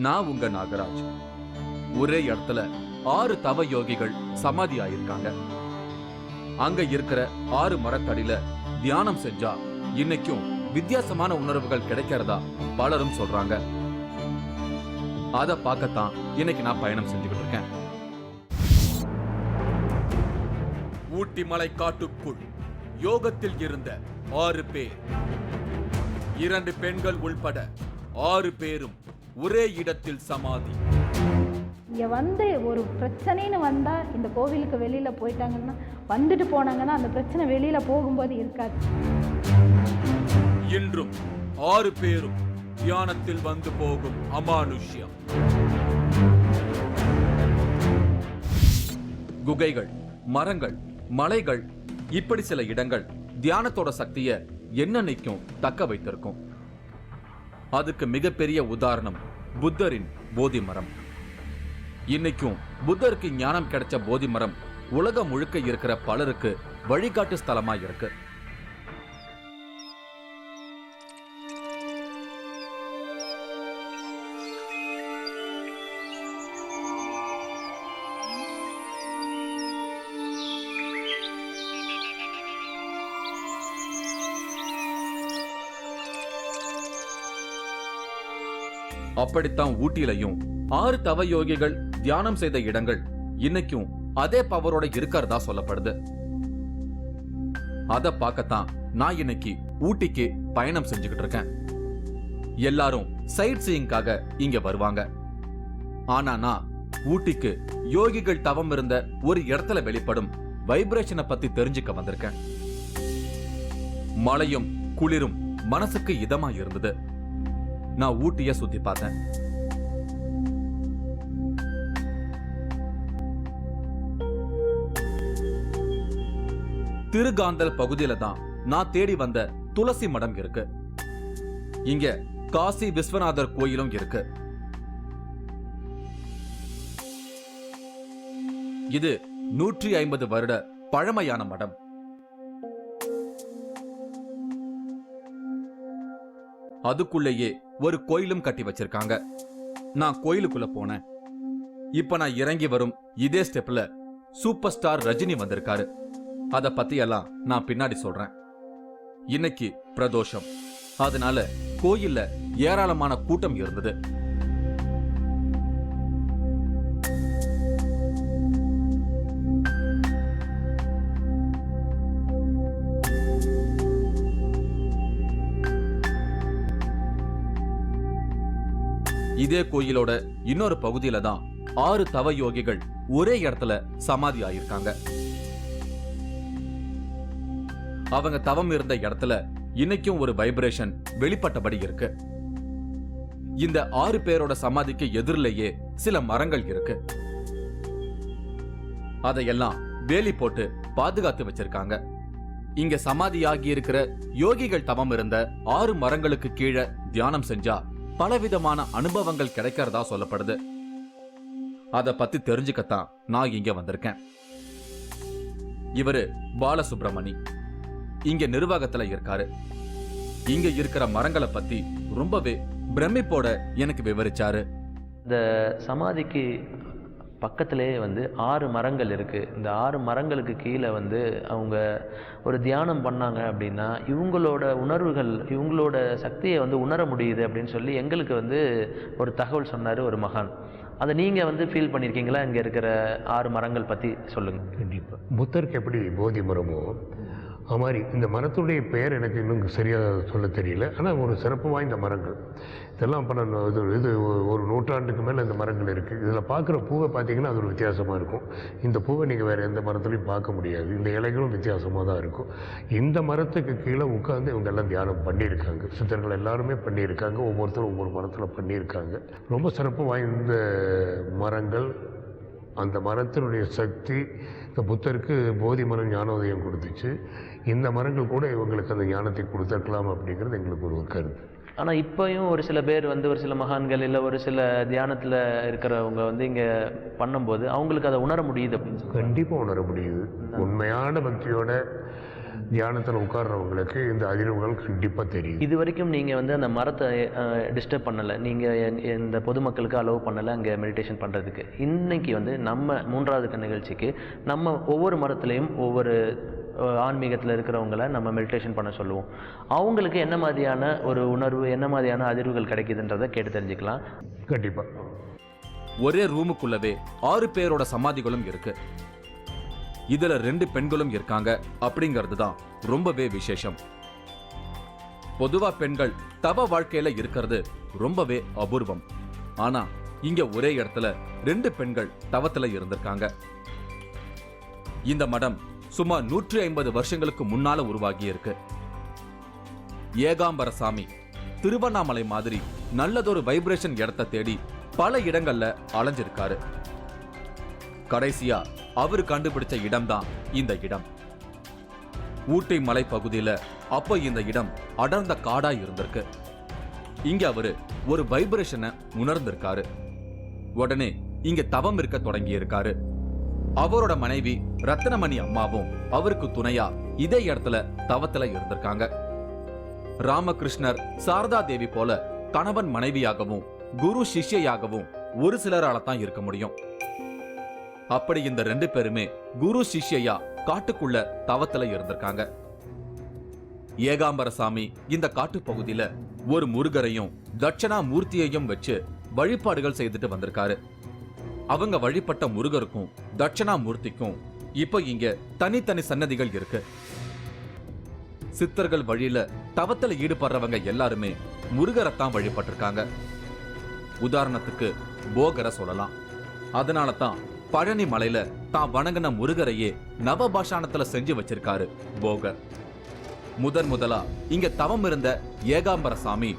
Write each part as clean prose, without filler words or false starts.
நான் உங்க நாகராஜ். ஒரே இடத்துல 6 தவ யோகிகள் சமாதி ஆயிருக்காங்க. அங்க இருக்கிற 6 மரத்தடியில தியானம் செஞ்சா இன்னைக்கும் வித்தியாசமான உணர்வுகள் கிடைக்கிறதா பலரும் சொல்றாங்க. அத பார்க்கத்தான் இன்னைக்கு நான் பயணம் செஞ்சுக்கிட்டு இருக்கேன். ஊட்டி மலை காட்டுக்குள் யோகத்தில் இருந்த 6 பேர், 2 பெண்கள் உள்பட 6 பேரும் ஒரே இடத்தில் சமாதி. இங்கே வந்து ஒரு பிரச்சனைன்னு வந்தால் இந்த கோவிலுக்கு வெளியில் போயிட்டாங்கன்னா வந்துட்டு போனாங்கன்னா அந்த பிரச்சனை வெளியில் போகும்போது இருக்காது. இன்றும் 6 பேரும் தியானத்தில் வந்து போகும் அமானுஷ்யம். குகைகள், மரங்கள், மலைகள், இப்படி சில இடங்கள் தியானத்தோட சக்திய என்னன்னைக்கும் தக்க வைத்திருக்கும். அதுக்கு மிகப்பெரிய உதாரணம் புத்தரின் போதி மரம். இன்னைக்கும் புத்தருக்கு ஞானம் கிடைச்ச போதி மரம் உலகம் முழுக்க இருக்கிற பலருக்கு வழிகாட்டு ஸ்தலமா இருக்கு. அப்படித்தான் ஊட்டியிலையும் 6 தவ யோகிகள் தியானம் செய்த இடங்கள் இன்னைக்கும் அதே பவரோட இருக்கிறதா சொல்லப்படுது. அத பார்க்கத்தான் நான் இன்னைக்கு ஊட்டிக்கு பயணம் செஞ்சுக்கிட்டு இருக்கேன். எல்லாரும் சைட் சீயிங்காக இங்க வருவாங்க. ஆனா நான் ஊட்டிக்கு யோகிகள் தவம் இருந்த ஒரு இடத்துல வெளிப்படும் வைப்ரேஷனை பத்தி தெரிஞ்சுக்க வந்திருக்கேன். மழையும் குளிரும் மனசுக்கு இதமா இருந்தது. நான் ஊட்டிய சுத்தி பார்த்தேன். திருகாந்தல் பகுதியில தான் நான் தேடி வந்த துளசி மடம் இருக்கு. இங்க காசி விஸ்வநாதர் கோயிலும் இருக்கு. இது 150 வருட பழமையான மடம். அதுக்குள்ளேயே ஒரு கோயிலும் கட்டி வச்சிருக்காங்க. நான் கோயிலுக்குள்ள போனேன். இப்ப நான் இறங்கி வரும் இதே ஸ்டெப்ல சூப்பர் ஸ்டார் ரஜினி வந்திருக்காரு. அத பத்தி எல்லாம் நான் பின்னாடி சொல்றேன். இன்னைக்கு பிரதோஷம், அதனால கோயில்ல ஏராளமான கூட்டம் இருந்தது. இதே கோயிலோட இன்னொரு பகுதியில தான் 6 தவ யோகிகள் ஒரே இடத்துல சமாதி ஆயிருக்காங்க. அவங்க தவம் இருந்த இடத்துல இன்னைக்கும் ஒரு வைப்ரேஷன் வெளிப்பட்டபடி இருக்கு. இந்த 6 பேரோட சமாதிக்கு எதிரிலேயே சில மரங்கள் இருக்கு. அதையெல்லாம் வேலி போட்டு பாதுகாத்து வச்சிருக்காங்க. இங்க சமாதியாகி இருக்கிற யோகிகள் தவம் இருந்த 6 மரங்களுக்கு கீழே தியானம் செஞ்சா பலவிதமான அனுபவங்கள் கிடைக்கிறதா சொல்லப்படுது. அத பத்தி தெரிஞ்சுக்கத்தான் நான் இங்க வந்திருக்கேன். இவரு பாலசுப்ரமணி, இங்க நிர்வாகத்துல இருக்காரு. இங்க இருக்கிற மரங்களை பத்தி ரொம்பவே பிரமிப்போட எனக்கு விவரிச்சாரு. இந்த சமாதிக்கு பக்கத்திலே வந்து 6 மரங்கள் இருக்குது. இந்த 6 மரங்களுக்கு கீழே வந்து அவங்க ஒரு தியானம் பண்ணாங்க அப்படின்னா இவங்களோட உணர்வுகள், இவங்களோட சக்தியை வந்து உணர முடியுது அப்படின்னு சொல்லி எங்களுக்கு வந்து ஒரு தகவல் சொன்னார் ஒரு மகான். அதை நீங்கள் வந்து ஃபீல் பண்ணியிருக்கீங்களா? இங்கே இருக்கிற 6 மரங்கள் பற்றி சொல்லுங்கள். கண்டிப்பாக புத்தருக்கு எப்படி போதி மரமோ அது மாதிரி இந்த மரத்துடைய பெயர் எனக்கு இன்னும் சரியாக சொல்ல தெரியல. ஆனால் ஒரு சிறப்பு வாய்ந்த மரங்கள் இதெல்லாம் இப்போ நான் இது ஒரு நூற்றாண்டுக்கு மேலே இந்த மரங்கள் இருக்குது. இதில் பார்க்குற பூவை பார்த்தீங்கன்னா அது ஒரு வித்தியாசமாக இருக்கும். இந்த பூவை நீங்கள் வேறு எந்த மரத்துலையும் பார்க்க முடியாது. இந்த இலைகளும் வித்தியாசமாக தான் இருக்கும். இந்த மரத்துக்கு கீழே உட்காந்து இவங்க எல்லாம் தியானம் பண்ணியிருக்காங்க. சித்தர்கள் எல்லாருமே பண்ணியிருக்காங்க. ஒவ்வொருத்தரும் ஒவ்வொரு மரத்தில் பண்ணியிருக்காங்க. ரொம்ப சிறப்பு வாய்ந்த மரங்கள். அந்த மரத்தினுடைய சக்தி இந்த புத்தருக்கு போதி மரம் ஞானோதயம் கொடுத்துச்சு. இந்த மரங்கள் கூட இவங்களுக்கு அந்த ஞானத்தை கொடுத்துருக்கலாம் அப்படிங்கிறது எங்களுக்கு ஒரு கருத்து. ஆனால் இப்போயும் ஒரு சில பேர் வந்து ஒரு சில மகான்கள் இல்லை ஒரு சில தியானத்தில் இருக்கிறவங்க வந்து இங்கே பண்ணும்போது அவங்களுக்கு அதை உணர முடியுது அப்படின்னு கண்டிப்பாக உணர முடியுது. உண்மையான பக்தியோட தியானத்தில் உட்கார்றவங்களுக்கு இந்த அதிர்வுகள் கண்டிப்பாக தெரியும். இது வரைக்கும் நீங்கள் வந்து அந்த மரத்தை டிஸ்டர்ப் பண்ணலை, நீங்கள் இந்த பொதுமக்களுக்கு அலோவ் பண்ணலை அங்கே மெடிடேஷன் பண்ணுறதுக்கு. இன்னைக்கு வந்து நம்ம 3வது நிகழ்ச்சிக்கு நம்ம ஒவ்வொரு மரத்துலேயும் ஒவ்வொரு ஆன்மீகத்தில் இருக்கிறவங்கள நம்ம மெடிடேஷன் பண்ண சொல்லுவோம். அவங்களுக்கு என்ன மாதிரியான ஒரு உணர்வு, என்ன மாதிரியான அதிர்வுகள் கிடைக்குதுன்றதை கேட்டு தெரிஞ்சுக்கலாம். கண்டிப்பாக. ஒரே ரூமுக்குள்ளவே 6 பேரோட சமாதிகளும் இருக்கு. இதுல 2 பெண்களும் இருக்காங்க அப்படிங்கிறது தான் ரொம்பவே விசேஷம். பொதுவா பெண்கள் தவ வாழ்க்கையில இருக்கிறது ரொம்பவே அபூர்வம். ஆனா இங்க ஒரே இடத்துல 2 பெண்கள் தவத்துல இருந்திருக்காங்க. இந்த மடம் சுமார் 150 வருஷங்களுக்கு முன்னால உருவாகி இருக்கு. ஏகாம்பரசாமி திருவண்ணாமலை மாதிரி நல்லதொரு வைப்ரேஷன் இடத்தை தேடி பல இடங்கள்ல அலைஞ்சிருக்காரு. கடைசியா அவரு கண்டுபிடிச்ச இடம்தான் இந்த இடம். ஊட்டி மலை பகுதியில அப்ப இந்த இடம் அடர்ந்த காடா இருந்திருக்கு. இங்க அவரு ஒரு வைப்ரேஷனை உணர்ந்திருக்காரு. உடனே இங்க தவம் இருக்க தொடங்கி இருக்காரு. அவரோட மனைவி ரத்னமணி அம்மாவும் அவருக்கு துணையா இதே இடத்துல தவத்துல இருந்திருக்காங்க. ராமகிருஷ்ணர் சாரதா தேவி போல கணவன் மனைவியாகவும் குரு சிஷ்யையாகவும் ஒரு சிலரால தான் இருக்க முடியும். அப்படி இந்த 2 பேருமே குரு சிஷ்யையா காட்டுக்குள்ள தவத்துல இருந்திருக்காங்க. ஏகாம்பரசாமி இந்த காட்டு பகுதியில ஒரு முருகரையும் தட்சணா மூர்த்தியையும் வச்சு வழிபாடுகள் செய்துட்டு வந்திருக்காரு. அவங்க வழிபட்ட முருகருக்கும் தட்சணாமூர்த்திக்கும் இப்ப இங்க தனித்தனி சன்னதிகள் இருக்கு. சித்தர்கள் வழியில தவத்துல ஈடுபடுறவங்க எல்லாருமே முருகரைத்தான் வழிபட்டிருக்காங்க. உதாரணத்துக்கு போகரை சொல்லலாம். அதனால தான் பழனி மலையில தான் வணங்கின முருகரையே நவபாஷாணத்துல செஞ்சு வச்சிருக்காரு போகர். முதலா இங்க தவம் இருந்த ஏகாம்பரசாமி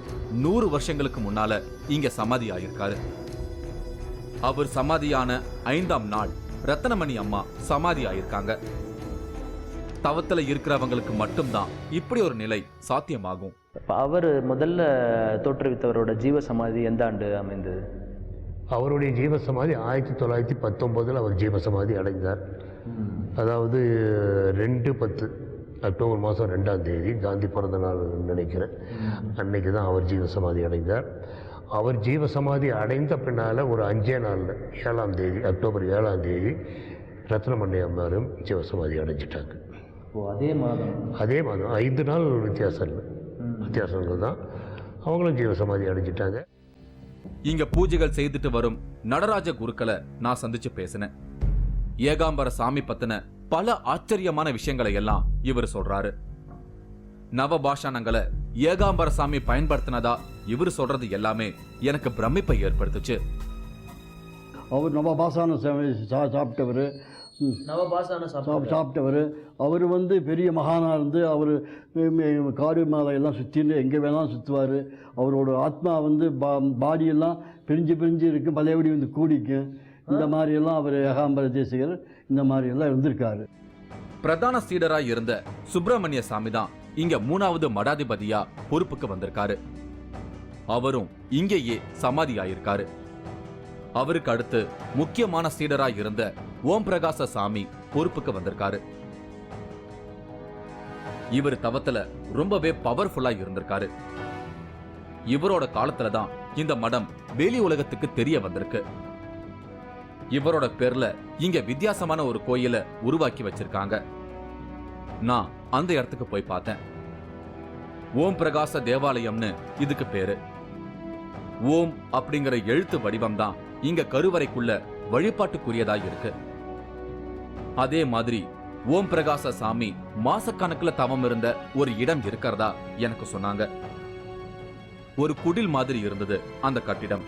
100 வருஷங்களுக்கு முன்னால இங்க சமாதி ஆயிருக்காரு. அவர் சமாதியான 5ஆம் நாள் ரத்னமணி அம்மா சமாதி ஆயிருக்காங்க. தவத்துல இருக்கிறவங்களுக்கு மட்டும்தான் இப்படி ஒரு நிலை சாத்தியமாகும். அவர் முதல்ல தோற்றுவித்தவரோட ஜீவ சமாதி எந்த ஆண்டு அமைந்தது? அவருடைய ஜீவசமாதி 1919 அவர் ஜீவசமாதி அடைந்தார். அதாவது 2/10 அக்டோபர் மாதம் 2ஆம் தேதி காந்தி பிறந்த நாள் நினைக்கிறேன். அன்னைக்கு தான் அவர் ஜீவசமாதி அடைந்தார். அவர் ஜீவசமாதி அடைந்த பின்னால் ஒரு 5 நாளில் 7ஆம் தேதி அக்டோபர் 7ஆம் தேதி ரத்னமணி அம்மாரும் ஜீவசமாதி அடைஞ்சிட்டாங்க. அதே மாதம் 5 நாள் வித்தியாசங்கள் தான். அவங்களும் ஜீவசமாதி அடைஞ்சிட்டாங்க. இங்க பூஜைகள் செய்துட்டு வரும் நடராஜ குருக்களை நான் சந்திச்சு பேசினேன். ஏகாம்பர சாமி பத்தின பல ஆச்சரியமான விஷயங்களை எல்லாம் இவர் சொல்றாரு. நவபாஷாணங்களை ஏகாம்பர சாமி பயன்படுத்தினதா இவர் சொல்றது எல்லாமே எனக்கு பிரமிப்பை ஏற்படுத்துச்சு. அவர் நவபாஷான சாப்பிட்டவர், சாப்பிட்டவர். அவர் வந்து பெரிய மகானாக இருந்து அவர் காடு மலையெல்லாம் சுற்றின்னு எங்கே வேணாலும் சுற்றுவார். அவரோட ஆத்மா வந்து பாடியெல்லாம் பிரிஞ்சு இருக்கும், பழையபடி வந்து கூடிக்கும். இந்த மாதிரியெல்லாம் அவர் ஏகாம்பர தேசிகர் இந்த மாதிரியெல்லாம் இருந்திருக்காரு. பிரதான சீடராய் இருந்த சுப்பிரமணிய சாமி தான் இங்க 3வது மடாதிபதியா பொறுப்புக்கு வந்திருக்காரு. அவரும் இங்கேயே சமாதி ஆயிருக்காரு. அவருக்கு அடுத்து முக்கியமான சீடராய் இருந்த ஓம் பிரகாச சாமி பொறுப்புக்கு வந்திருக்காரு. இவர் தவத்துல ரொம்பவே பவர்ஃபுல்லா இருந்திருக்காரு. இவரோட காலத்துல தான் இந்த மடம் வெளி உலகத்துக்கு தெரிய வந்திருக்கு. இவரோட பேர்ல இங்க வித்தியாசமான ஒரு கோயிலை உருவாக்கி வச்சிருக்காங்க. நான் அந்த இடத்துக்கு போய் பார்த்தேன். ஓம் பிரகாச தேவாலயம்னு இதுக்கு பேரு. ஓம் அப்படிங்கிற எழுத்து வடிவம் தான் இங்க கருவறைக்குள்ள வழிபாட்டுக்குரியதா இருக்கு. அதே மாதிரி ஓம் பிரகாச சாமி மாசக்கணக்குல தவம் இருந்த ஒரு இடம் இருக்கிறதா எனக்கு சொன்னாங்க. ஒரு குடில் மாதிரி இருந்தது அந்த கட்டிடம்.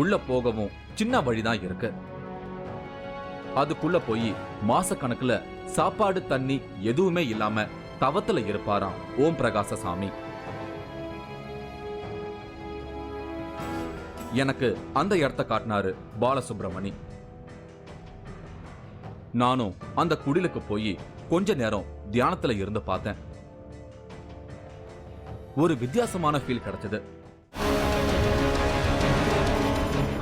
உள்ள போகவும் சின்ன வழிதான் இருக்கு. அதுக்குள்ள போய் மாசக்கணக்குல சாப்பாடு தண்ணி எதுவுமே இல்லாம தவத்துல இருப்பாராம் ஓம் பிரகாச சாமி. எனக்கு அந்த இடத்த காட்டினாரு பாலசுப்ரமணி. நானும் அந்த குடிலுக்கு போய் கொஞ்ச நேரம் தியானத்துல இருந்து பார்த்தேன். ஒரு வித்தியாசமான ஃபீல் கிடைச்சது.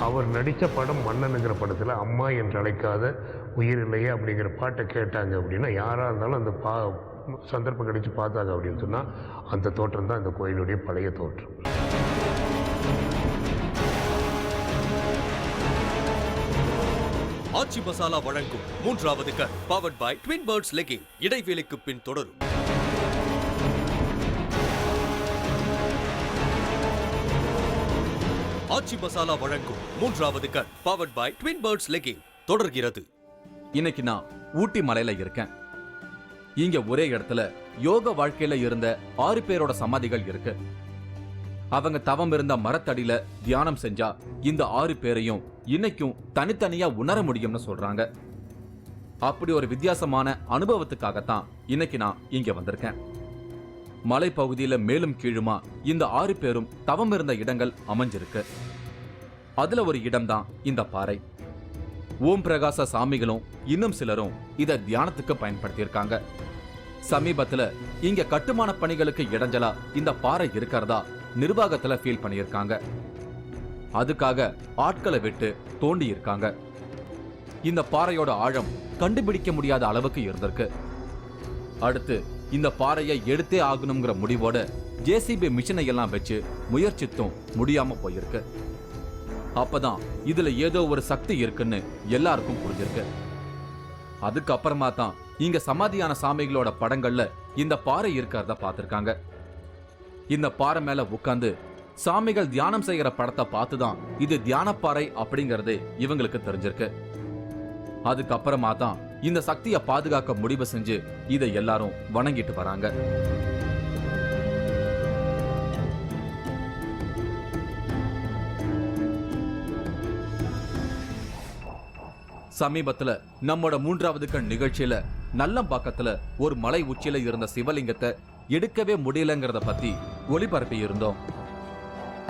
அவர் நடித்த படம் மன்னனுங்கிற படத்தில் அம்மா என்று அழைக்காத உயிர் இல்லையே அப்படிங்கிற பாட்டை கேட்டாங்க அப்படின்னா யாராக இருந்தாலும் அந்த சந்தர்ப்பம் கிடைச்சி பார்த்தாங்க அப்படின்னு சொன்னால் அந்த தோற்றம் தான் இந்த கோயிலுடைய பழைய தோற்றம். ஆச்சி மசாலா வழங்கும் 3வது கண் powered by Twin Birds legging. இடைவேளைக்கு பின் தொடரும். ஆச்சி மசாலா வழங்கும் 3வது கண் powered by Twin Birds legging தொடர்கிறது. இன்னைக்கு நான் ஊட்டி மலையில இருக்கேன். இங்க ஒரே இடத்துல யோக வாழ்க்கையில இருந்த 6 பேரோட சமாதிகள் இருக்கு. அவங்க தவம் இருந்த மரத்தடியில தியானம் செஞ்சா இந்த 6 பேரையும் இன்னைக்கும் தனித்தனியா உணர முடியும்னு சொல்றாங்க. அப்படி ஒரு வித்தியாசமான அனுபவத்துக்காகத்தான் இன்னைக்கு நான் இங்க வந்திருக்கேன். மலைப்பகுதியில மேலும் கீழுமா இந்த 6 பேரும் தவம் இருந்த இடங்கள் அமைஞ்சிருக்கு. அதுல ஒரு இடம்தான் இந்த பாறை. ஓம் பிரகாச சாமிகளும் இன்னும் சிலரும் இத தியானத்துக்கு பயன்படுத்தியிருக்காங்க. சமீபத்துல இங்க கட்டுமான பணிகளுக்கு இடைஞ்சலா இந்த பாறை இருக்கிறதா நிர்வாகத்துல ஃபீல் பண்ணியிருக்காங்க. அதுக்காக ஆட்களை விட்டு தோண்டி இருக்காங்க. இந்த பாறையோட ஆழம் கண்டுபிடிக்க முடியாத அளவுக்கு இருந்திருக்கு. அடுத்து இந்த பாறையை எடுத்தே ஆகணுங்கிற முடிவோட ஜேசிபி மிஷினை எல்லாம் வச்சு முயற்சித்தும் முடியாம போயிருக்கு. அப்பதான் இதுல ஏதோ ஒரு சக்தி இருக்குன்னு எல்லாருக்கும் புரிஞ்சிருக்கு. அதுக்கப்புறமா தான் இங்க சமாதியான சாமிகளோட படங்கள்ல இந்த பாறை இருக்கிறத பார்த்திருக்காங்க. இந்த பாறை மேல உட்கார்ந்து சாமிகள் தியானம் செய்யற படத்தை பார்த்துதான் இது தியானப்பாறை அப்படிங்கறது இவங்களுக்கு தெரிஞ்சிருக்கு. அதுக்கப்புறமா தான் இந்த சக்தியை பாதுகாக்க முடிவு செஞ்சு இதை எல்லாரும் வணங்கிட்டு வராங்க. சமீபத்துல நம்மோட 3வது கண் நிகழ்ச்சியில நல்லம்பாக்கத்துல ஒரு மலை உச்சியில இருந்த சிவலிங்கத்தை எடுக்கவே முடியலங்கிறத பத்தி ஒளிபரப்பி இருந்தோம்.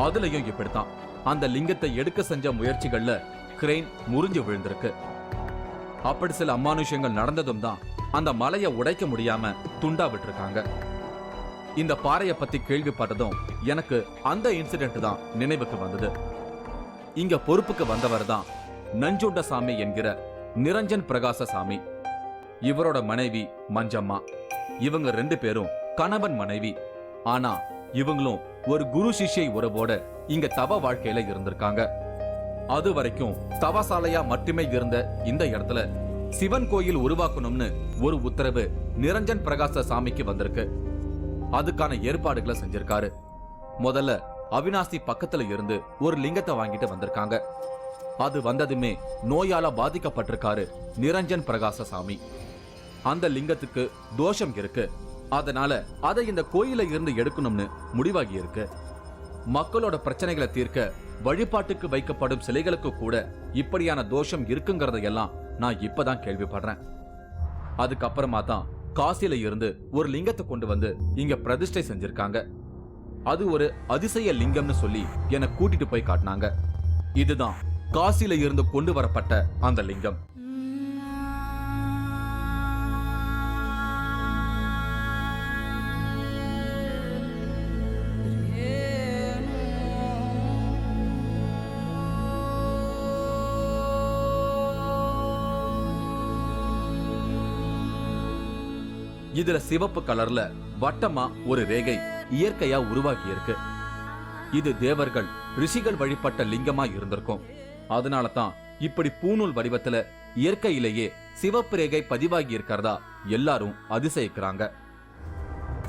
அதுலயும் இப்படித்தான் அந்த லிங்கத்தை எடுக்க செஞ்ச முயற்சிகள்ல கிரெயின் முறிஞ்சு விழுந்திருக்கு. அப்படி சில அமானுஷ்யங்கள் நடந்ததும் தான் அந்த மலையை உடைக்க முடியாம துண்டா விட்டுருக்காங்க. இந்த பாறையை பத்தி கேள்விப்பட்டதும் எனக்கு அந்த இன்சிடென்ட் தான் நினைவுக்கு வந்தது. இங்க பொறுப்புக்கு வந்தவர் தான் நஞ்சுண்டசாமி என்கிற நிரஞ்சன் பிரகாச சாமி. இவரோட மனைவி மஞ்சம்மா. இவங்க 2 பேரும் கணவன் மனைவி. ஆனா இவங்களும் ஒரு குரு சிஷ்யை உறவோட இங்க தவ வாழ்க்கையில இருந்திருக்காங்க. அது வரைக்கும் தவசாலையா மட்டுமே இருந்த இந்த இடத்துல சிவன் கோயில் உருவாக்கணும்னு ஒரு உத்தரவு நிரஞ்சன் பிரகாச சாமிக்கு வந்திருக்கு. அதுக்கான ஏற்பாடுகளை செஞ்சிருக்காரு. முதல்ல அவினாசி பக்கத்துல இருந்து ஒரு லிங்கத்தை வாங்கிட்டு வந்திருக்காங்க. அது வந்ததுமே நோயால பாதிக்கப்பட்டிருக்காரு நிரஞ்சன் பிரகாச சாமி. அந்த லிங்கத்துக்கு தோஷம் இருக்கு. அதனால அதை இந்த கோயில இருந்து எடுக்கணும்னு முடிவாகி இருக்கு. மக்களோட பிரச்சனைகளை தீர்க்க வழிபாட்டுக்கு வைக்கப்படும் சிலைகளுக்கு கூட இப்படியான தோஷம் இருக்குங்கிறதையெல்லாம் நான் இப்பதான் கேள்விப்படுறேன். அதுக்கப்புறமா தான் காசில இருந்து ஒரு லிங்கத்தை கொண்டு வந்து இங்க பிரதிஷ்டை செஞ்சிருக்காங்க. அது ஒரு அதிசய லிங்கம்னு சொல்லி என்னை கூட்டிட்டு போய் காட்டினாங்க. இதுதான் காசில இருந்து கொண்டு வரப்பட்ட அந்த லிங்கம். இதுல சிவப்பு கலர்ல வட்டமா ஒரு ரேகை இயற்கையா உருவாகி இருக்கு. இது தேவர்கள் ரிஷிகள் வழிபட்ட லிங்கமா இருந்திருக்கும். அதனால தான் இப்படி பூநூல் வடிவத்துல இயற்கையிலேயே சிவப்பு ரேகை பதிவாகி இருக்கிறதா எல்லாரும் அதிசயிக்கிறாங்க.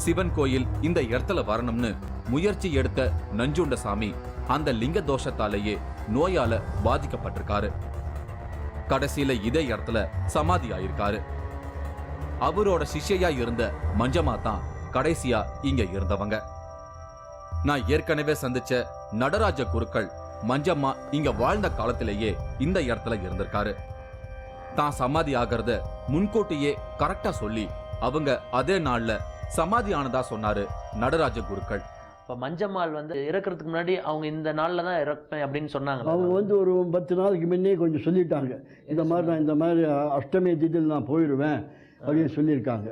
சிவன் கோயில் இந்த இடத்துல வரணும்னு முயற்சி எடுத்த நஞ்சுண்டசாமி அந்த லிங்க தோஷத்தாலேயே நோயால பாதிக்கப்பட்டிருக்காரு. கடைசியில இதே இடத்துல சமாதி ஆயிருக்காரு. அவரோட சிஷ்யா இருந்த மஞ்சம்மா தான் கடைசியா இங்க இருந்தவங்க. நான் ஏற்கனவே சந்திச்ச நடராஜ குருக்கள் மஞ்சம்மா இங்க வாழ்ந்த காலத்திலேயே இந்த இடத்துல இருந்திருக்காரு. தான் சமாதி ஆகிறத முன்கூட்டியே கரெக்டா சொல்லி அவங்க அதே நாள்ல சமாதி ஆனதா சொன்னாரு நடராஜ குருக்கள். இப்போ மஞ்சம்மாள் இறக்கிறதுக்கு முன்னாடி அவங்க இந்த நாளில் தான் இறப்பேன் அப்படின்னு சொன்னாங்க. அவங்க ஒரு 10 நாளைக்கு முன்னே கொஞ்சம் சொல்லிட்டாங்க. இந்த மாதிரி நான் இந்த மாதிரி அஷ்டமி திதியில் நான் போயிடுவேன் அப்படின்னு சொல்லியிருக்காங்க.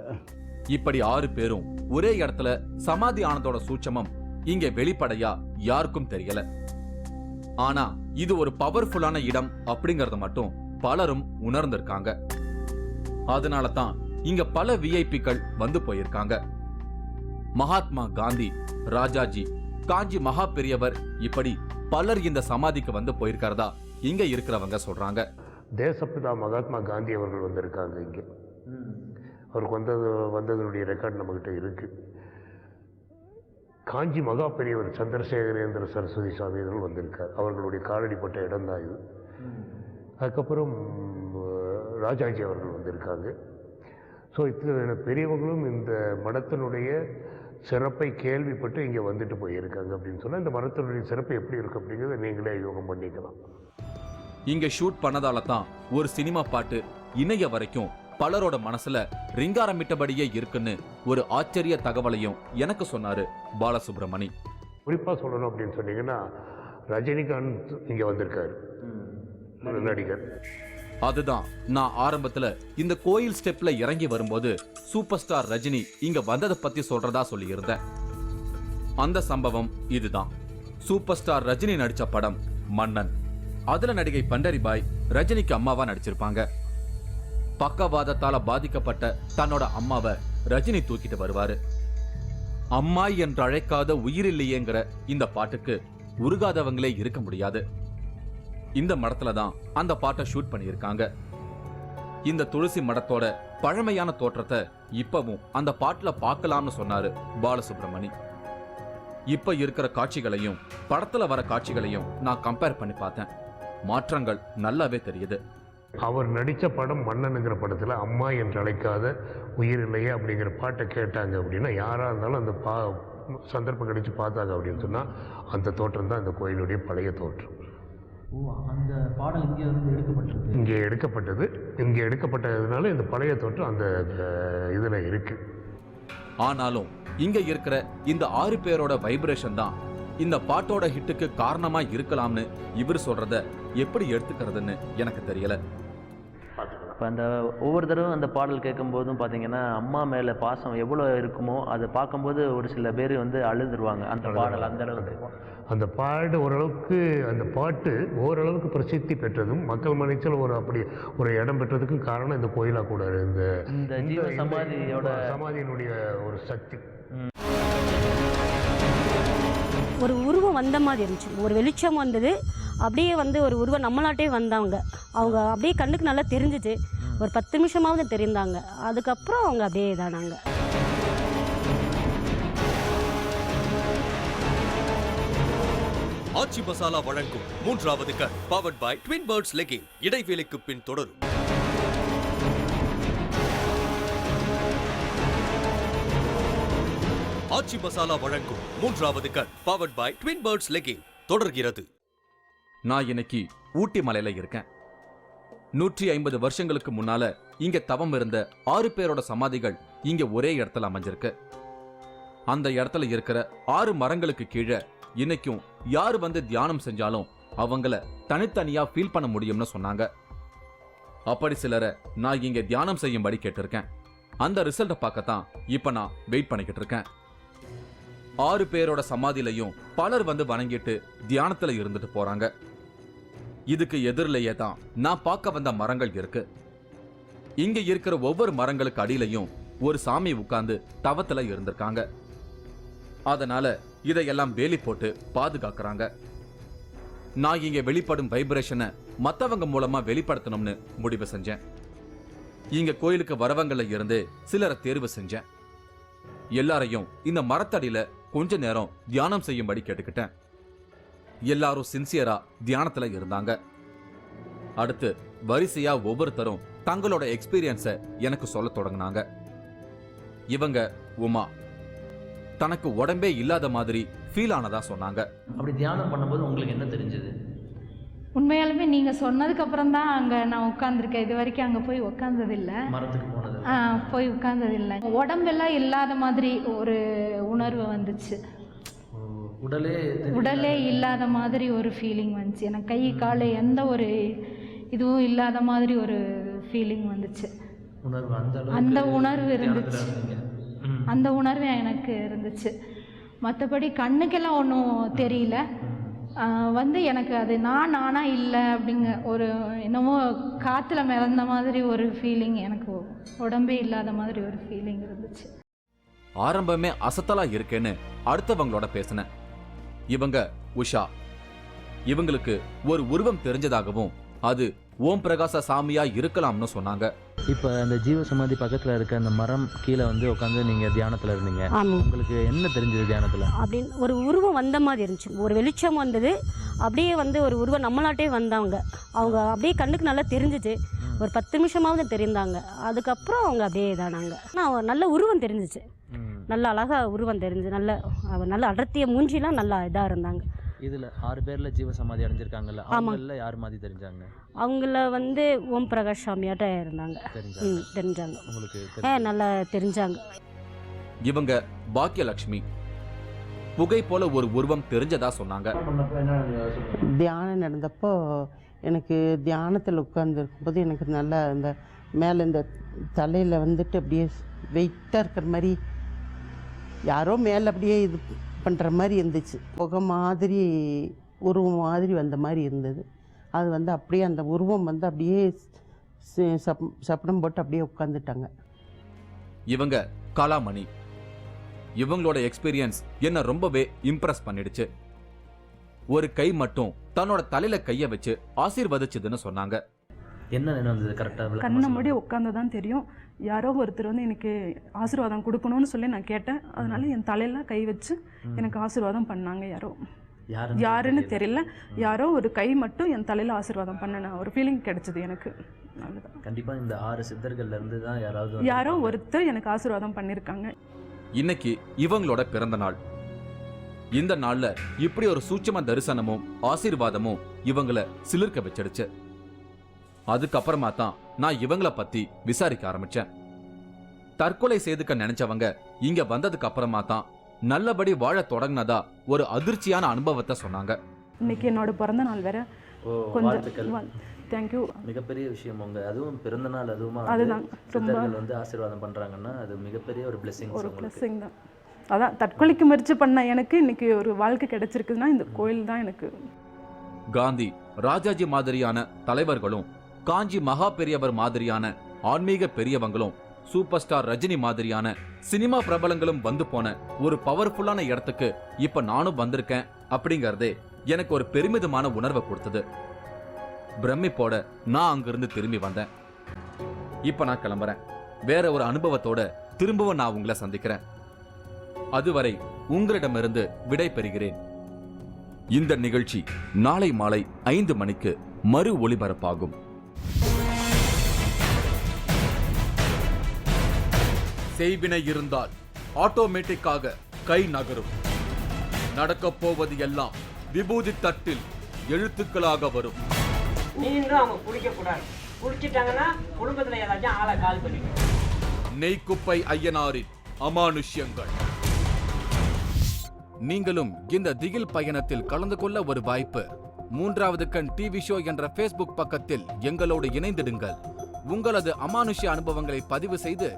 இப்படி 6 பேரும் ஒரே இடத்துல சமாதி ஆனதோட சூட்சமம் இங்க வெளிப்படையா யாருக்கும் தெரியல. ஆனா இது ஒரு பவர்ஃபுல்லான இடம் அப்படிங்கறத மட்டும் பலரும் உணர்ந்திருக்காங்க. அதனால தான் இங்க பல விஐபிக்கள் வந்து போயிருக்காங்க. மகாத்மா காந்தி, ராஜாஜி, காஞ்சி மகா பெரியவர் இப்படி பலர் இந்த சமாதிக்கு வந்து போயிருக்கிறதா இங்க இருக்கிறவங்க சொல்றாங்க. தேசப்பிதா மகாத்மா காந்தி அவர்கள் வந்திருக்காங்க இங்கே. அவருக்கு வந்ததனுடைய ரெக்கார்ட் நம்மகிட்ட இருக்கு. காஞ்சி மகா பெரியவர் சந்திரசேகரேந்திர சரஸ்வதி சுவாமி அவர்கள் வந்திருக்கார். அவர்களுடைய காலடிப்பட்ட இடம் தான் இது. அதுக்கப்புறம் ராஜாஜி அவர்கள் வந்திருக்காங்க. ஸோ இத்தனை பெரியவங்களும் இந்த மடத்தினுடைய சிறப்பை கேள்விப்பட்டு இங்கே வந்துட்டு போயிருக்காங்க. அப்படின்னு சொன்னால் இந்த மடத்தினுடைய சிறப்பு எப்படி இருக்கு அப்படிங்கிறத நீங்களே யோகம் பண்ணிக்கலாம். இங்க ஷூட் பண்ணதால தான் ஒரு சினிமா பாட்டு இணைய வரைக்கும் பலரோட மனசுல ரிங்காரமிட்டபடியே இருக்குன்னு ஒரு ஆச்சரிய தகவலையும் எனக்கு சொன்னாரு பாலசுப்ரமணி. குறிப்பாக சொல்லணும் அப்படின்னு சொன்னீங்கன்னா ரஜினிகாந்த் இங்கே வந்திருக்காரு, நடிகர். அதுதான் நான் ஆரம்பத்துல இந்த கோயில் ஸ்டெப்ல இறங்கி வரும்போது சூப்பர் ஸ்டார் ரஜினி இங்க வந்ததை பத்தி சொல்றதா சொல்லி இருந்தேன். அந்த சம்பவம் இதுதான். சூப்பர் ஸ்டார் ரஜினி நடிச்ச படம் மன்னன். அதுல நடிகை பண்டரிபாய் ரஜினிக்கு அம்மாவா நடிச்சிருப்பாங்க. பக்கவாதத்தால பாதிக்கப்பட்ட தன்னோட அம்மாவை ரஜினி தூக்கிட்டு வருவாரு. அம்மா என்று அழைக்காத உயிரில்லையேங்கிற இந்த பாட்டுக்கு உருகாதவங்களே இருக்க முடியாது. இந்த மடத்துல தான் அந்த பாட்டை ஷூட் பண்ணியிருக்காங்க. இந்த துளசி மடத்தோட பழமையான தோற்றத்தை இப்பவும் அந்த பாட்டுல பார்க்கலாம்னு சொன்னாரு பாலசுப்ரமணி. இப்ப இருக்கிற காட்சிகளையும் படத்துல வர காட்சிகளையும் நான் கம்பேர் பண்ணி பார்த்தேன். மாற்றங்கள் நல்லாவே தெரியுது. அவர் நடித்த படம் மன்னனுங்கிற படத்தில் அம்மா என்று அழைக்காத உயிர் இல்லையே அப்படிங்கிற பாட்டை கேட்டாங்க அப்படின்னா யாராக இருந்தாலும் அந்த சந்தர்ப்பம் கிடைச்சி பார்த்தாங்க அப்படின்னு சொன்னால் அந்த தோற்றம் தான் இந்த கோயிலுடைய பழைய தோற்றம். அந்த பாடல் இங்கே எடுக்கப்பட்டது. இங்கே எடுக்கப்பட்டதுனால இந்த பழைய தோற்றம் அந்த இதில் இருக்கு. ஆனாலும் இங்க இருக்கிற இந்த 6 பேரோட வைப்ரேஷன் தான் இந்த பாட்டோட ஹிட்டுக்கு காரணமா இருக்கலாம்னு இவர் சொல்றத எப்படி எடுத்துக்கிறதுன்னு எனக்கு தெரியல. இப்போ அந்த ஒவ்வொரு தடவை அந்த பாடல் கேட்கும்போதும் பார்த்தீங்கன்னா அம்மா மேலே பாசம் எவ்வளோ இருக்குமோ அதை பார்க்கும்போது ஒரு சில பேர் வந்து அழுதுருவாங்க. அந்த பாடல் அந்த அளவுக்கு அந்த பாட்டு ஓரளவுக்கு பிரசித்தி பெற்றதும் மக்கள் மனசில் அப்படி ஒரு இடம் பெற்றதுக்கும் காரணம் இந்த கோயிலாக கூட இந்த ஜீவ சமாதியினுடைய ஒரு சக்தி. ஒரு உருவம் வந்த மாதிரி இருந்துச்சு. ஒரு வெளிச்சம் வந்தது. அப்படியே வந்து ஒரு உருவம் நம்மளாட்டே வந்தாங்க. அவங்க அப்படியே கண்ணுக்கு நல்லா தெரிஞ்சிச்சு. ஒரு 10 நிமிஷமாவது தெரிந்தாங்க. அதுக்கப்புறம் அவங்க அப்படியே இதானாங்க. ஆச்சி மசாலா வழங்கும் 3வது கண் powered by Twin Birds legging. இடைவேளைக்கு பின் தொடரும். ஆச்சி மசாலா வழங்கும் 3வது கண் powered by Twin Birds legging தொடர்கிறது. நான் இன்னைக்கு ஊட்டி மலையில இருக்கேன். 150 வருஷங்களுக்கு முன்னால இங்க தவம் இருந்த 6 பேரோட சமாதிகள் இங்க ஒரே இடத்துல அமைஞ்சிருக்கு. அந்த இடத்துல இருக்கிற 6 மரங்களுக்கு கீழே இன்னைக்கும் யாரு வந்து தியானம் செஞ்சாலும் அவங்கள தனித்தனியா ஃபீல் பண்ண முடியும்னு சொன்னாங்க. அப்படி சிலரை நான் இங்க தியானம் செய்யும்படி கேட்டிருக்கேன். அந்த ரிசல்ட்டை பார்க்கத்தான் இப்ப நான் வெயிட் பண்ணிக்கிட்டு இருக்கேன். 6 பேரோட சமாதிலையும் பலர் வந்து வணங்கிட்டு தியானத்துல இருந்துட்டு போறாங்க. இதுக்கு எதிரிலேயே தான் நான் பார்க்க வந்த மரங்கள் இருக்கு. இங்க இருக்கிற ஒவ்வொரு மரங்களுக்கு அடியிலையும் ஒரு சாமி உட்கார்ந்து தவத்துல இருந்திருக்காங்க. அதனால இதையெல்லாம் வேலி போட்டு பாதுகாக்கிறாங்க. நான் இங்க வெளிப்படும் வைப்ரேஷனை மத்தவங்க மூலமா வெளிப்படுத்தணும்னு முடிவு செஞ்சேன். இங்க கோயிலுக்கு வரவங்கள இருந்து சிலரை தேர்வு செஞ்சேன். எல்லாரையும் இந்த மரத்தடியில கொஞ்ச நேரம் தியானம் செய்யும்படி கேட்டுக்கிட்டேன். எல்லாரும் சின்சியரா தியானத்துல இருந்தாங்க. அடுத்து வரிசையா ஒவ்வொருத்தரும் தங்களோட எக்ஸ்பீரியன்ஸை எனக்கு சொல்ல தொடங்கினாங்க. இவங்க உமா தனக்கு உடம்பே இல்லாத மாதிரி ஃபீல் ஆனதா சொன்னாங்க. அப்படி தியானம் பண்ணும்போது உங்களுக்கு என்ன தெரிஞ்சது? உண்மையாலுமே நீங்கள் சொன்னதுக்கப்புறம் தான் அங்கே நான் உட்காந்துருக்கேன். இது வரைக்கும் அங்கே போய் உட்காந்ததில்லை. மரத்துக்கு போனது போய் உட்காந்ததில்லை. உடம்பெல்லாம் இல்லாத மாதிரி ஒரு உணர்வு வந்துச்சு. உடலே இல்லாத மாதிரி ஒரு ஃபீலிங் வந்துச்சு. எனக்கு கை கால் எந்த ஒரு இதுவும் இல்லாத மாதிரி ஒரு ஃபீலிங் வந்துச்சு. அந்த உணர்வு இருந்துச்சு. அந்த உணர்வு எனக்கு இருந்துச்சு. மற்றபடி கண்ணுக்கெல்லாம் ஒன்றும் தெரியல. வந்து எனக்கு அது நானா இல்லை அப்படிங்க ஒரு என்னமோ காற்றுல மிதந்த மாதிரி ஒரு ஃபீலிங், எனக்கு உடம்பே இல்லாத மாதிரி ஒரு ஃபீலிங் இருந்துச்சு. ஆரம்பமே அசத்தலா இருக்கேன்னு அடுத்தவங்களோட பேசினேன். இவங்க உஷா. இவங்களுக்கு ஒரு உருவம் தெரிஞ்சதாகவும் அது ஓம் பிரகாச சாமியா இருக்கலாம்னு சொன்னாங்க. இப்போ அந்த ஜீவ சமாதி பக்கத்தில் இருக்க அந்த மரம் கீழே வந்து உட்காந்து நீங்கள் தியானத்தில் இருந்தீங்க. உங்களுக்கு என்ன தெரிஞ்சது தியானத்தில்? அப்படின்னு ஒரு உருவம் வந்த மாதிரி இருந்துச்சு. ஒரு வெளிச்சம் வந்தது, அப்படியே வந்து ஒரு உருவம் நம்மளாட்டே வந்தாங்க. அவங்க அப்படியே கண்ணுக்கு நல்லா தெரிஞ்சிச்சு. ஒரு 10 நிமிஷமாவது தெரிந்தாங்க. அதுக்கப்புறம் அவங்க அப்படியே இதானாங்க. ஆனால் நல்ல உருவம் தெரிஞ்சிச்சு, நல்ல அழகாக உருவம் தெரிஞ்சு, நல்ல அடர்த்திய மூஞ்சிலாம் நல்லா இதாக இருந்தாங்க. இதில் 6 பேரில் ஜீவ சமாதி அடைஞ்சிருக்காங்கல்ல, அவங்கள யார் மாதிரி தெரிஞ்சாங்க? அவங்கள வந்து ஓம் பிரகாஷ் சாமியாட்ட இருந்தாங்க. தெரிஞ்சாங்க. உங்களுக்கு நல்லா தெரிஞ்சாங்க. இவங்க பாக்கியலட்சுமி. புகை போல ஒரு உருவம் தெரிஞ்சதா சொன்னாங்க. தியானம் நடந்தப்போ எனக்கு தியானத்தில் உட்கார்ந்துருக்கும்போது எனக்கு நல்லா இந்த மேலே இந்த தலையில் வந்துட்டு அப்படியே வெயிட்டாக இருக்கிற மாதிரி யாரோ மேலே அப்படியே இது பண்ணுற மாதிரி இருந்துச்சு. புகை மாதிரி உருவம் மாதிரி வந்த மாதிரி இருந்தது. அது வந்து அப்படியே அந்த உருவம் வந்து அப்படியே சப்பனம் போட்டு அப்படியே உட்காந்துட்டாங்க. இவங்க கலாமணி. இவங்களோட எக்ஸ்பீரியன்ஸ் என்ன ரொம்பவே இம்ப்ரெஸ் பண்ணிடுச்சு. ஒரு கை மட்டும் தன்னோட தலையில கைய வச்சு ஆசீர்வதிச்சதுன்னு சொன்னாங்க. என்ன நடந்தது கரெக்டாக? கண்ணை மூடி உட்காந்து தான் தெரியும். யாரோ ஒருத்தர் வந்து எனக்கு ஆசீர்வாதம் கொடுக்கணும்னு சொல்லி நான் கேட்டேன். அதனால என் தலையெல்லாம் கை வச்சு எனக்கு ஆசீர்வாதம் பண்ணாங்க. யாருன்னு தெரியல, யாரோ ஒரு கை மட்டும் என் தலையில் ஆசீர்வாதம் பண்ண ஒரு ஃபீலிங் கிடைச்சது எனக்கு. கண்டிப்பாக இந்த 6 சித்தர்கள்ல இருந்து தான் யாரோ ஒருத்தர் எனக்கு ஆசீர்வாதம் பண்ணியிருக்காங்க. இன்னைக்கு இவங்களோட பிறந்த நாள். இந்த நாள்ல இப்படி ஒரு சூட்சம தரிசனமும் ஆசீர்வாதமும் இவங்களை சிலிர்க்க வச்சிடுச்சு. அதுக்கப்புறமா தான் நான் இவங்கள பத்தி விசாரிக்க ஆரம்பிச்சேன். தற்கொலை செய்துக்க நினைச்சவங்க இங்க வந்ததுக்கு அப்புறமா தான் நல்லபடி வாழ தொடங்கினதா ஒரு அதிர்ச்சியான அனுபவத்தை சொன்னாங்க. இன்னைக்கு என்னோட பிறந்த நாள் வேற. கொஞ்சம் தேங்க்யூ. மிகப்பெரிய விஷயம் உங்க, அதுவும் பிறந்த நாள், அதுவும் அதுதான் சித்தர்கள் வந்து ஆசீர்வாதம் பண்றாங்கன்னா அது மிகப்பெரிய ஒரு பிளெஸிங் தான். அதான் தற்கொலைக்கு முயற்சி பண்ண எனக்கு இன்னைக்கு ஒரு வாழ்க்கை கிடைச்சிருக்குதுன்னா இந்த கோயில் தான் எனக்கு. காந்தி, ராஜாஜி மாதிரியான தலைவர்களும், காஞ்சி மகா பெரியவர் மாதிரியான ஆன்மீக பெரியவங்களும், சூப்பர் ஸ்டார் ரஜினி மாதிரியான சினிமா பிரபலங்களும் வந்து போன ஒரு பவர்ஃபுல்லான இடத்துக்கு இப்ப நானும் வந்திருக்கேன் அப்படிங்கறதே எனக்கு ஒரு பெருமிதமான உணர்வை கொடுத்தது. பிரமிப்போட நான் அங்கிருந்து திரும்பி வந்தேன். இப்ப நான் கிளம்புறேன். வேற ஒரு அனுபவத்தோட திரும்பவும் நான் உங்களை சந்திக்கிறேன். அதுவரை உங்களிடமிருந்து விடை பெறுகிறேன். இந்த நிகழ்ச்சி நாளை மாலை 5 மணிக்கு மறு ஒளிபரப்பாகும். செய்வினை இருந்தால் ஆட்டோமேட்டிக்காக கை நகரும். நடக்கப் போவது எல்லாம் விபூதி தட்டில் எழுத்துக்களாக வரும். நீங்களும் அவங்க குடிக்க கூடாது. குடிச்சிட்டாங்கன்னா குடும்பத்துல ஏதாச்சும் ஆளை கால் பண்ணி. நெய்க்குப்பை ஐயனாரின் அமானுஷ்யங்கள். நீங்களும் இந்த திகில் பயணத்தில் கலந்து கொள்ள ஒரு வாய்ப்பு. 3வது கண் டிவி ஷோ என்ற ஃபேஸ்புக் பக்கத்தில் எங்களோடு இணைந்திடுங்கள். உங்களது அமானுஷ்ய அனுபவங்களை பதிவு செய்து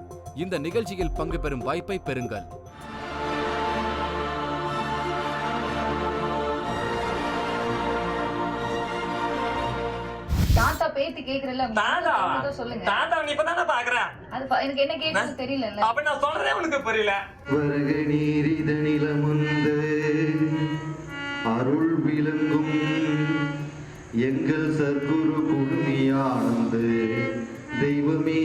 இந்த நிகழ்ச்சியில் பங்கு பெறும் வாய்ப்பை பெறுங்கள். தாத்தா பேத்தி கேக்குறல சொல்லுங்க. தாத்தா நீ இப்பதானே பாக்குறேன். அது எனக்கு என்ன கேக்குறது தெரியல. அப்ப நான் சொல்றதே உனக்கு புரியல. வருக நீரிதனிலமுந்து அருள் விளங்கும் எங்கள் சர்க்குரு குடுமியானந்து தெய்வமே